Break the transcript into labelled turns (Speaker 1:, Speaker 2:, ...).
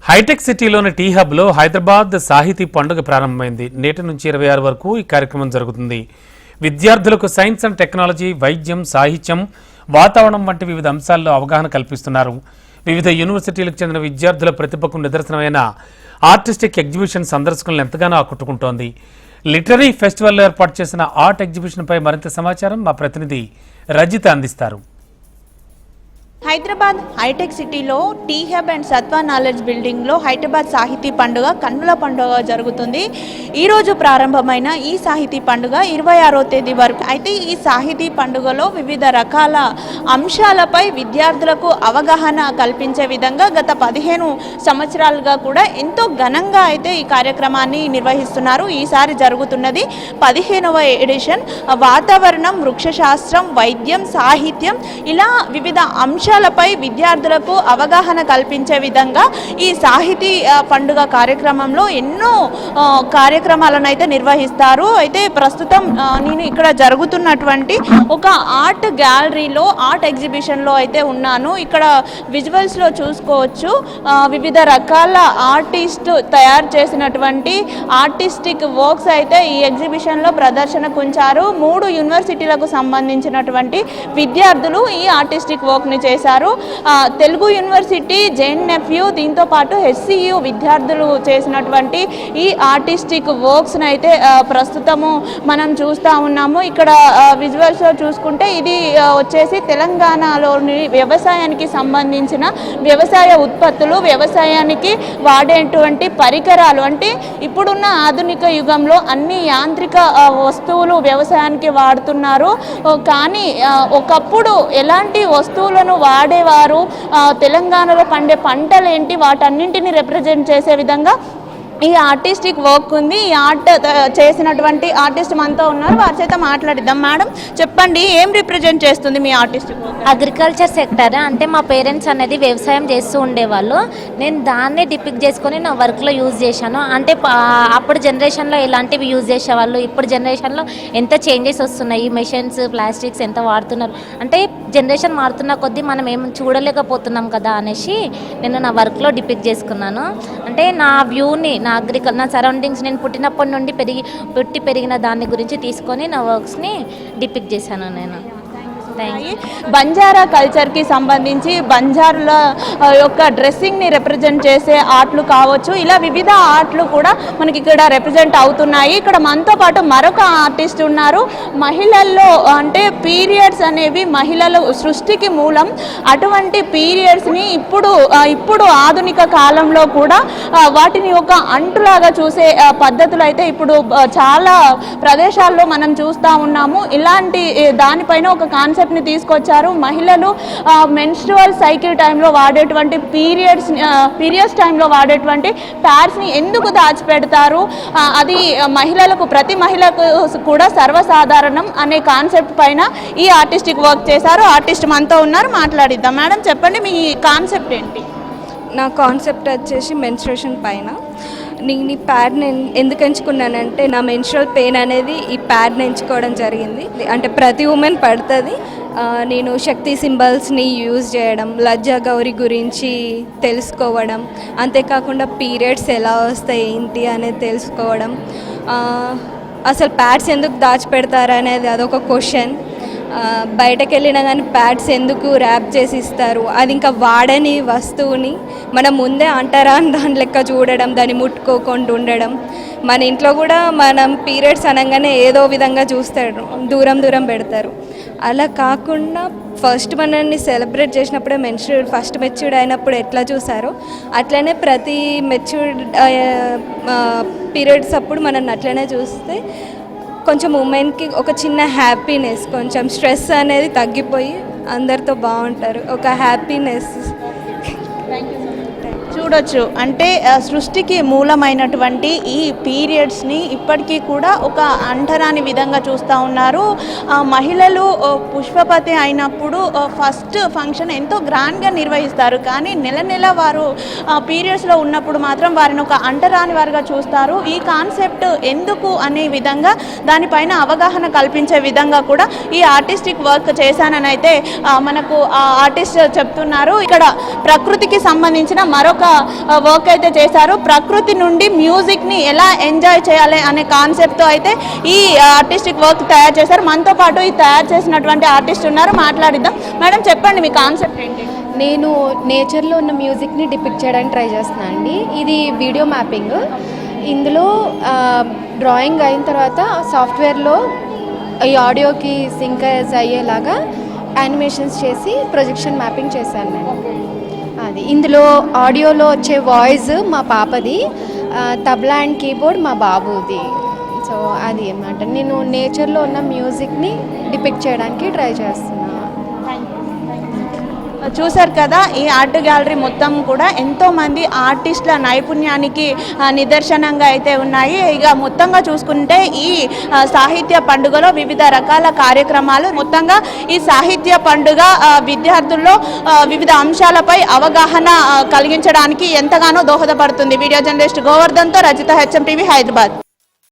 Speaker 1: Hitech సిటీలోని tea హబ్లో Hyderabad సాహితీ పండుగ ప్రారంభమైంది. నేటి నుంచి 26 వరకు ఈ కార్యక్రమం జరుగుతుంది. విద్యార్థులకు సైన్స్ అండ్ టెక్నాలజీ, వైద్యం, సాహిత్యం, వాతావరణం వంటి వివిధ అంశాల్లో అవగాహన కల్పిస్తున్నారు. వివిధ యూనివర్సిటీలకు చెందిన విద్యార్థుల ప్రతిభకు నిదర్శనమైన ఆర్టిస్టిక్ ఎగ్జిబిషన్ సందర్శకులను ఎంతగానో ఆకట్టుకుంటోంది. లిటరీ ఫెస్టివల్లో ఏర్పాటు చేసిన ఆర్ట్ ఎగ్జిబిషన్పై మరింత సమాచారం మా ప్రతినిధి రజిత అందిస్తారు.
Speaker 2: హైదరాబాద్ హైటెక్ సిటీలో tea hub and Satva knowledge బిల్డింగ్లో హైదరాబాద్ సాహితీ పండుగ కన్నుల పండుగ జరుగుతుంది. ఈరోజు ప్రారంభమైన ఈ సాహితీ పండుగ 26వ తేదీ వరకు. అయితే ఈ సాహితీ పండుగలో వివిధ రకాల అంశాలపై విద్యార్థులకు అవగాహన కల్పించే విధంగా గత 15 సంవత్సరాలుగా కూడా ఎంతో ఘనంగా అయితే ఈ కార్యక్రమాన్ని నిర్వహిస్తున్నారు. ఈసారి జరుగుతున్నది 15వ ఎడిషన్. వాతావరణం, వృక్షశాస్త్రం, వైద్యం, సాహిత్యం ఇలా వివిధ అంశాలపై విద్యార్థులకు అవగాహన కల్పించే విధంగా ఈ సాహితీ పండుగ కార్యక్రమంలో ఎన్నో కార్యక్రమాలను అయితే నిర్వహిస్తారు. అయితే ప్రస్తుతం నేను ఇక్కడ జరుగుతున్నటువంటి ఒక ఆర్ట్ గ్యాలరీలో ఆర్ట్ ఎగ్జిబిషన్లో అయితే ఉన్నాను. ఇక్కడ విజువల్స్లో చూసుకోవచ్చు వివిధ రకాల ఆర్టిస్ట్ తయారు చేసినటువంటి ఆర్టిస్టిక్ వర్క్స్ అయితే ఈ ఎగ్జిబిషన్లో ప్రదర్శనకు ఉంచారు. 3 యూనివర్సిటీలకు సంబంధించినటువంటి విద్యార్థులు ఈ ఆర్టిస్టిక్ వర్క్ని చేశారు. తెలుగు యూనివర్సిటీ, జేఎన్ఎఫ్యు, దీంతో పాటు హెచ్సియు విద్యార్థులు చేసినటువంటి ఈ ఆర్టిస్టిక్ వర్క్స్ని అయితే ప్రస్తుతము మనం చూస్తూ ఉన్నాము. ఇక్కడ విజువల్స్లో చూసుకుంటే ఇది వచ్చేసి తెలంగాణలోని వ్యవసాయానికి సంబంధించిన వ్యవసాయ ఉత్పత్తులు, వ్యవసాయానికి వాడేటువంటి పరికరాలు. అంటే ఇప్పుడున్న ఆధునిక యుగంలో అన్ని యాంత్రిక వస్తువులు వ్యవసాయానికి వాడుతున్నారు. కానీ ఒకప్పుడు ఎలాంటి వస్తువులను వాడేవారు, తెలంగాణలో పండే పంటలేంటి, వాటన్నింటినీ రిప్రజెంట్ చేసే విధంగా ఈ ఆర్టిస్టిక్ వర్క్ ఉంది. ఈ ఆర్ట్ చేసినటువంటి ఆర్టిస్ట్ మనతో ఉన్నారు, వారి చేత మాట్లాడిద్దాం. మేడం చెప్పండి, ఏం రిప్రజెంట్ చేస్తుంది మీ ఆర్టిస్టిక్ వర్క్?
Speaker 3: Agriculture sector. అంటే మా పేరెంట్స్ అనేది వ్యవసాయం చేస్తూ ఉండేవాళ్ళు. నేను దాన్నే డిపిక్ట్ చేసుకొని నా వర్క్లో యూజ్ చేశాను. అంటే అప్పుడు జనరేషన్లో ఎలాంటివి యూజ్ చేసేవాళ్ళు, ఇప్పుడు జనరేషన్లో ఎంత చేంజెస్ వస్తున్నాయి, మెషిన్స్, ప్లాస్టిక్స్ ఎంత వాడుతున్నారు. అంటే జనరేషన్ మారుతున్న కొద్దీ మనం ఏం చూడలేకపోతున్నాం కదా అనేసి నేను నా వర్క్లో డిపిక్ట్ చేసుకున్నాను. అంటే నా వ్యూని, నా సరౌండింగ్స్, నేను పుట్టినప్పటి నుండి పెరిగిన దాని గురించి తీసుకొని నా వర్క్స్ని డిపిక్ట్ చేశాను నేను.
Speaker 2: బంజారా కల్చర్కి సంబంధించి బంజారుల యొక్క డ్రెస్సింగ్ని రిప్రజెంట్ చేసే ఆర్ట్లు కావచ్చు, ఇలా వివిధ ఆర్ట్లు కూడా మనకి ఇక్కడ రిప్రజెంట్ అవుతున్నాయి. ఇక్కడ మనతో పాటు మరొక ఆర్టిస్ట్ ఉన్నారు. మహిళల్లో అంటే పీరియడ్స్ అనేవి మహిళల సృష్టికి మూలం. అటువంటి పీరియడ్స్ని ఇప్పుడు ఆధునిక కాలంలో కూడా వాటిని ఒక అంటులాగా చూసే పద్ధతులు అయితే ఇప్పుడు చాలా ప్రదేశాల్లో మనం చూస్తూ ఉన్నాము. ఇలాంటి దానిపైన ఒక కాన్సెప్ట్ని తీసుకొచ్చారు. మహిళలు మెన్స్ట్రువల్ సైకిల్ టైంలో వాడేటువంటి పీరియడ్స్ టైంలో వాడేటువంటి ప్యాడ్స్ని ఎందుకు దాచిపెడతారు, అది ప్రతి మహిళకు కూడా సర్వసాధారణం అనే కాన్సెప్ట్ పైన ఈ ఆర్టిస్టిక్ వర్క్ చేశారు. ఆర్టిస్ట్ మనతో ఉన్నారు, మాట్లాడిద్దాం. మేడం చెప్పండి, మీ కాన్సెప్ట్ ఏంటి?
Speaker 4: నా కాన్సెప్ట్ వచ్చేసి మెన్స్ట్రుయేషన్ పైన. నేను ఈ ప్యాడ్ని ఎందుకు ఎంచుకున్నానంటే నా మెన్స్ట్రువల్ పెయిన్ అనేది ఈ ప్యాడ్ని ఎంచుకోవడం జరిగింది. అంటే ప్రతి ఉమెన్ పడుతుంది. నేను శక్తి సింబల్స్ని యూజ్ చేయడం, లజ్జా గౌరి గురించి తెలుసుకోవడం, అంతేకాకుండా పీరియడ్స్ ఎలా వస్తాయి ఏంటి అనేది తెలుసుకోవడం, అసలు ప్యాడ్స్ ఎందుకు దాచిపెడతారు అనేది అదొక క్వశ్చన్. బయటకు వెళ్ళినా కానీ ప్యాడ్స్ ఎందుకు ర్యాప్ చేసి ఇస్తారు, అది ఇంకా వాడని వస్తువుని మనం ముందే అంటారా అని దాని లెక్క చూడడం, దాన్ని ముట్టుకోకుండా ఉండడం. మన ఇంట్లో కూడా మనం పీరియడ్స్ అనగానే ఏదో విధంగా చూస్తారు, దూరం పెడతారు. అలా కాకుండా ఫస్ట్ మనల్ని సెలబ్రేట్ చేసినప్పుడే ఫస్ట్ మెచ్యూర్డ్ అయినప్పుడు ఎట్లా చూసారో అట్లనే ప్రతి మెచ్యూర్డ్ పీరియడ్స్ అప్పుడు మనల్ని అట్లనే చూస్తే కొంచెం ఉమెన్కి ఒక చిన్న హ్యాపీనెస్, కొంచెం స్ట్రెస్ అనేది తగ్గిపోయి అందరితో బాగుంటారు. ఒక హ్యాపీనెస్
Speaker 2: చూడొచ్చు. అంటే సృష్టికి మూలమైనటువంటి ఈ పీరియడ్స్ని ఇప్పటికీ కూడా ఒక అంటరాని విధంగా చూస్తూ ఉన్నారు. మహిళలు పుష్పపతి అయినప్పుడు ఫస్ట్ ఫంక్షన్ ఎంతో గ్రాండ్గా నిర్వహిస్తారు. కానీ నెల వారు పీరియడ్స్లో ఉన్నప్పుడు మాత్రం వారిని ఒక అంటరాని వారుగా చూస్తారు. ఈ కాన్సెప్ట్ ఎందుకు అనే విధంగా దానిపైన అవగాహన కల్పించే విధంగా కూడా ఈ ఆర్టిస్టిక్ వర్క్ చేశానని అయితే మనకు ఆర్టిస్ట్ చెప్తున్నారు. ఇక్కడ ప్రకృతికి సంబంధించిన మరొక వర్క్ అయితే చేశారు. ప్రకృతి నుండి మ్యూజిక్ని ఎలా ఎంజాయ్ చేయాలి అనే కాన్సెప్ట్తో అయితే ఈ ఆర్టిస్టిక్ వర్క్ తయారు చేశారు. మనతో పాటు ఈ తయారు చేసినటువంటి ఆర్టిస్ట్ ఉన్నారు, మాట్లాడిద్దాం. మేడం చెప్పండి, మీ కాన్సెప్ట్ ఏంటి?
Speaker 5: నేను నేచర్లో ఉన్న మ్యూజిక్ని డిపిక్ట్ చేయడానికి ట్రై చేస్తున్నాను అండి. ఇది వీడియో మ్యాపింగ్. ఇందులో డ్రాయింగ్ అయిన తర్వాత సాఫ్ట్వేర్లో ఈ ఆడియోకి సింకర్స్ అయ్యేలాగా యానిమేషన్స్ చేసి ప్రొజెక్షన్ మ్యాపింగ్ చేశాను నేను. అది ఇందులో ఆడియోలో వచ్చే వాయిస్ మా పాపది, తబలా అండ్ కీబోర్డ్ మా బాబుది. సో అది అన్నమాట, నేను నేచర్లో ఉన్న మ్యూజిక్ని డిపిక్ట్ చేయడానికి ట్రై చేస్తున్నాను.
Speaker 2: చూశారు కదా, ఈ ఆర్ట్ గ్యాలరీ మొత్తం కూడా ఎంతోమంది ఆర్టిస్టుల నైపుణ్యానికి నిదర్శనంగా అయితే ఉన్నాయి. ఇక మొత్తంగా చూసుకుంటే ఈ సాహిత్య పండుగలో వివిధ రకాల కార్యక్రమాలు, మొత్తంగా ఈ సాహిత్య పండుగ విద్యార్థుల్లో వివిధ అంశాలపై అవగాహన కలిగించడానికి ఎంతగానో దోహదపడుతుంది. వీడియో జర్నలిస్ట్ గోవర్ధన్తో రజిత, HM టీవీ, హైదరాబాద్.